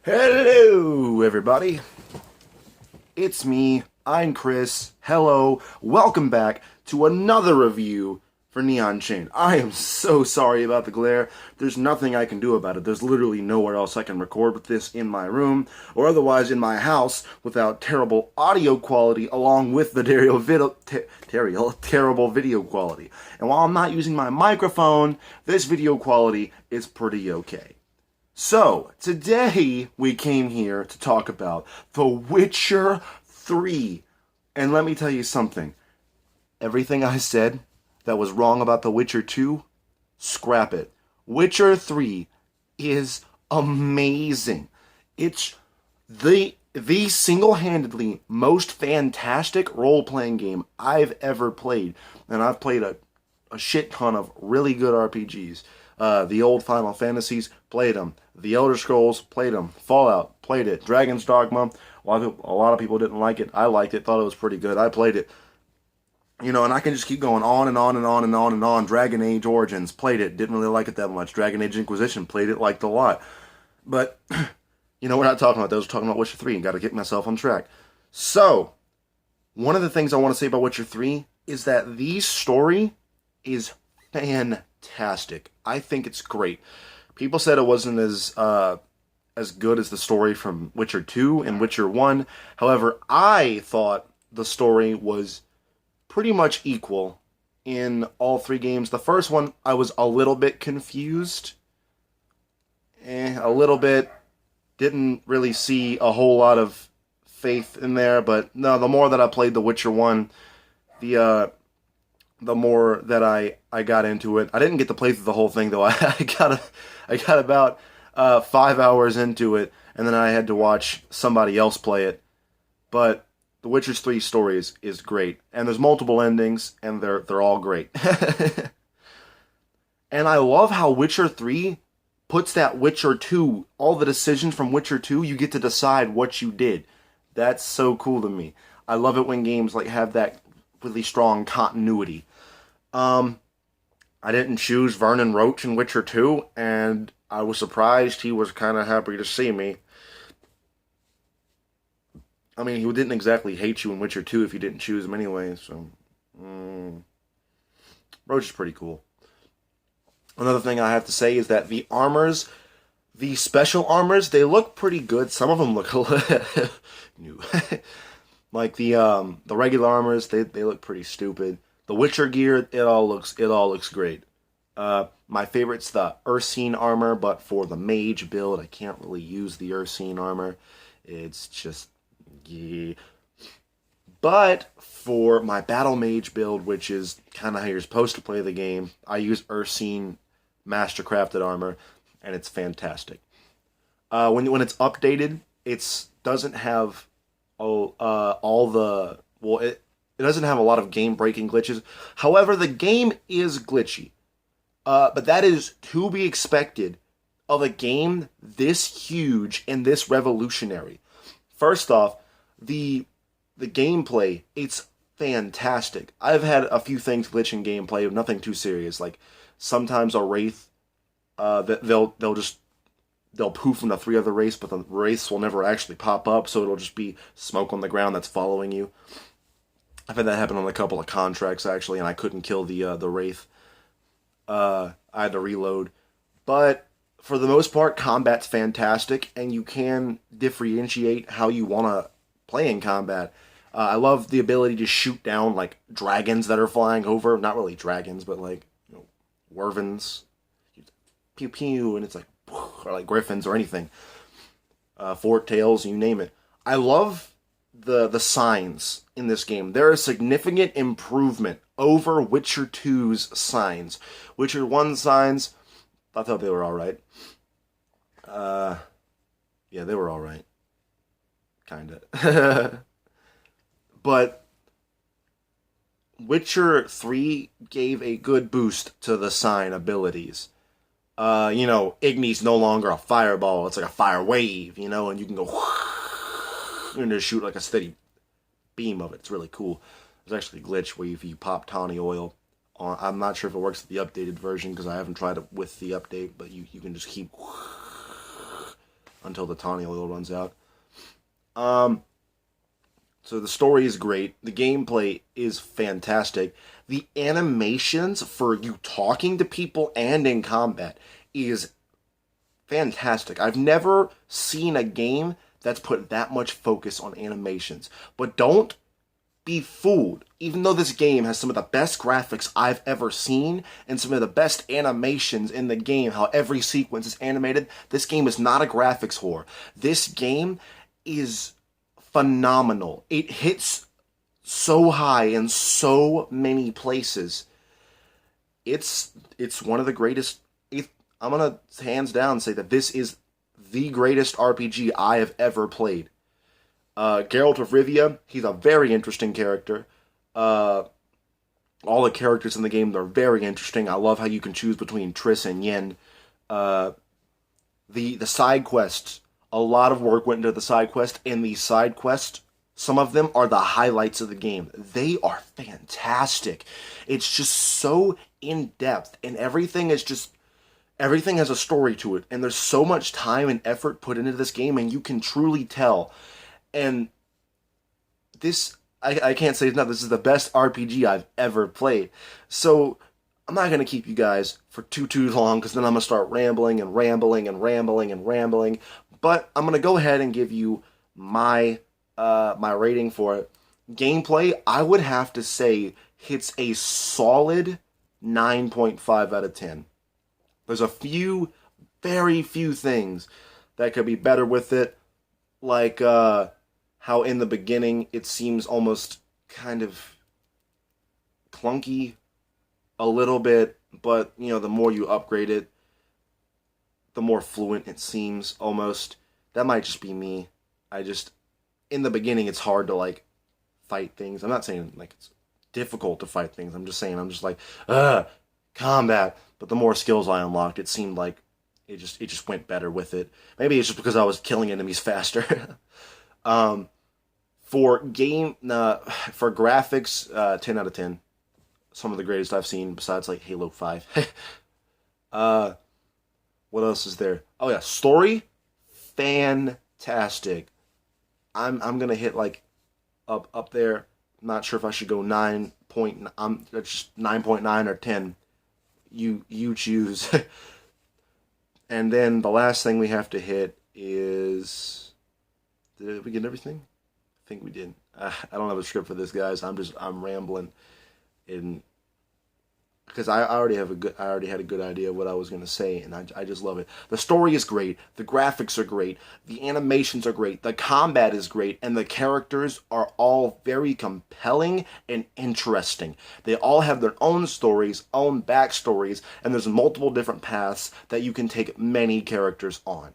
Hello, everybody. It's me. I'm Kris. Hello. Welcome back to another review for Neon Chain. I am so sorry about the glare. There's nothing I can do about it. There's literally nowhere else I can record with this in my room or otherwise in my house without terrible audio quality along with the terrible video quality. And while I'm not using my microphone, this video quality is pretty okay. So, today we came here to talk about The Witcher 3. And let me tell you something. Everything I said that was wrong about The Witcher 2, scrap it. Witcher 3 is amazing. It's the single-handedly most fantastic role-playing game I've ever played. And I've played a shit ton of really good RPGs. The old Final Fantasies, played them. The Elder Scrolls, played them. Fallout, played it. Dragon's Dogma, a lot of people didn't like it. I liked it, thought it was pretty good. I played it. And I can just keep going on and on and on and on and on. Dragon Age Origins, played it. Didn't really like it that much. Dragon Age Inquisition, played it, liked it a lot. But, we're not talking about those. We're talking about Witcher 3 and got to get myself on track. So, one of the things I want to say about Witcher 3 is that the story is fantastic. I think it's great. People said it wasn't as good as the story from Witcher 2 and Witcher 1. However, I thought the story was pretty much equal in all three games. The first one, I was a little bit confused. A little bit. Didn't really see a whole lot of faith in there, but no, the more that I played The Witcher 1, the more that I got into it. I didn't get to play through the whole thing though. I got about 5 hours into it, and then I had to watch somebody else play it. But The Witcher 3 story is great, and there's multiple endings, and they're all great. And I love how Witcher 3 puts that Witcher 2, all the decisions from Witcher 2, you get to decide what you did. That's so cool to me. I love it when games have that really strong continuity. I didn't choose Vernon Roach in Witcher 2, and I was surprised he was kind of happy to see me. I mean, he didn't exactly hate you in Witcher 2 if you didn't choose him anyway, so... Roach is pretty cool. Another thing I have to say is that the armors, the special armors, they look pretty good. Some of them look a little new. Like the regular armors, they look pretty stupid. The Witcher gear, it all looks great. My favorite's the Ursine armor, but for the mage build, I can't really use the Ursine armor. It's just, yeah. But for my battle mage build, which is kind of how you're supposed to play the game, I use Ursine mastercrafted armor, and it's fantastic. When it's updated, it doesn't have it doesn't have a lot of game-breaking glitches. However, the game is glitchy. But that is to be expected of a game this huge and this revolutionary. First off, the gameplay, it's fantastic. I've had a few things glitch in gameplay, nothing too serious. Like sometimes a wraith, they'll poof from the three other wraiths, but the wraiths will never actually pop up, so it'll just be smoke on the ground that's following you. I've had that happen on a couple of contracts actually, and I couldn't kill the wraith. I had to reload, but for the most part, combat's fantastic, and you can differentiate how you want to play in combat. I love the ability to shoot down like dragons that are flying over. Not really dragons, but like wyverns. Pew pew, and it's like, or like griffins or anything. Fork tails, you name it. I love the signs in this game. They're a significant improvement over Witcher 2's signs. Witcher 1 signs, I thought they were alright. Yeah, they were alright. Kinda. But Witcher 3 gave a good boost to the sign abilities. Igni's no longer a fireball, it's like a fire wave, and you can go and just shoot like a steady beam of it. It's really cool. There's actually a glitch where if you pop tawny oil on, I'm not sure if it works with the updated version because I haven't tried it with the update, but you can just keep until the tawny oil runs out. So the story is great. The gameplay is fantastic. The animations for you talking to people and in combat is fantastic. I've never seen a game that's put that much focus on animations. But don't be fooled. Even though this game has some of the best graphics I've ever seen and some of the best animations in the game, how every sequence is animated, this game is not a graphics whore. This game is phenomenal. It hits so high in so many places. It's one of the greatest. I'm gonna hands down say that this is the greatest RPG I have ever played. Geralt of Rivia, he's a very interesting character. All the characters in the game, they're very interesting. I love how you can choose between Triss and Yen. The side quests, a lot of work went into the side quest, and the side quests, some of them are the highlights of the game. They are fantastic. It's just so in-depth, and everything has a story to it, and there's so much time and effort put into this game, and you can truly tell. And this, I can't say enough, this is the best RPG I've ever played. So, I'm not going to keep you guys for too long, because then I'm going to start rambling and rambling and rambling and rambling. But I'm going to go ahead and give you my rating for it. Gameplay, I would have to say, hits a solid 9.5 out of 10. There's very few things that could be better with it, like how in the beginning it seems almost kind of clunky a little bit, but the more you upgrade it, the more fluent it seems almost. That might just be me. In the beginning it's hard to fight things. I'm not saying it's difficult to fight things. I'm just saying combat. But the more skills I unlocked, it seemed like it just went better with it. Maybe it's just because I was killing enemies faster. For graphics, 10 out of 10. Some of the greatest I've seen besides Halo 5. What else is there? Oh yeah, story, fantastic. I'm gonna hit up there. I'm not sure if I should go 9 point. That's just 9.9 or 10. You choose. And then the last thing we have to hit is, did we get everything? I think we did. I don't have a script for this, guys. I'm rambling, because I already had a good idea of what I was going to say, and I just love it. The story is great, the graphics are great, the animations are great, the combat is great, and the characters are all very compelling and interesting. They all have their own stories, own backstories, and there's multiple different paths that you can take many characters on.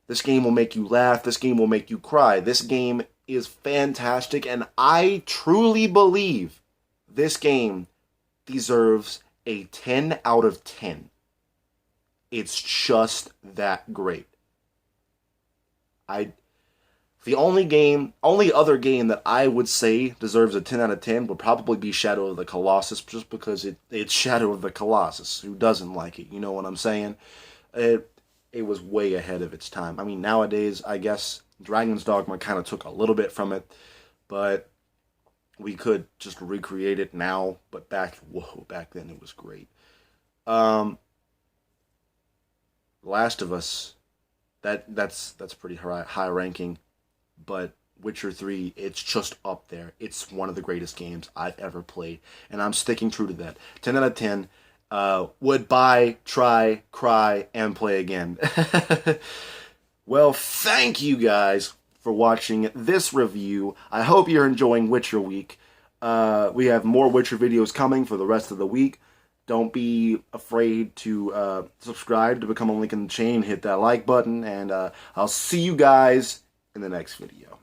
This game will make you laugh, this game will make you cry, this game is fantastic, and I truly believe this game deserves a 10 out of 10. It's just that great. The only other game that I would say deserves a 10 out of 10 would probably be Shadow of the Colossus, just because it's Shadow of the Colossus. Who doesn't like it? You know what I'm saying? It was way ahead of its time. I mean, nowadays, I guess Dragon's Dogma kind of took a little bit from it, but we could just recreate it now. But back then it was great. Last of Us, that's pretty high ranking, but Witcher 3, it's just up there. It's one of the greatest games I've ever played, and I'm sticking true to that. 10 out of 10. Would buy, try, cry, and play again. Well, thank you guys for watching this review. I hope you're enjoying Witcher Week. We have more Witcher videos coming for the rest of the week. Don't be afraid to subscribe to become a link in the chain. Hit that like button, and I'll see you guys in the next video.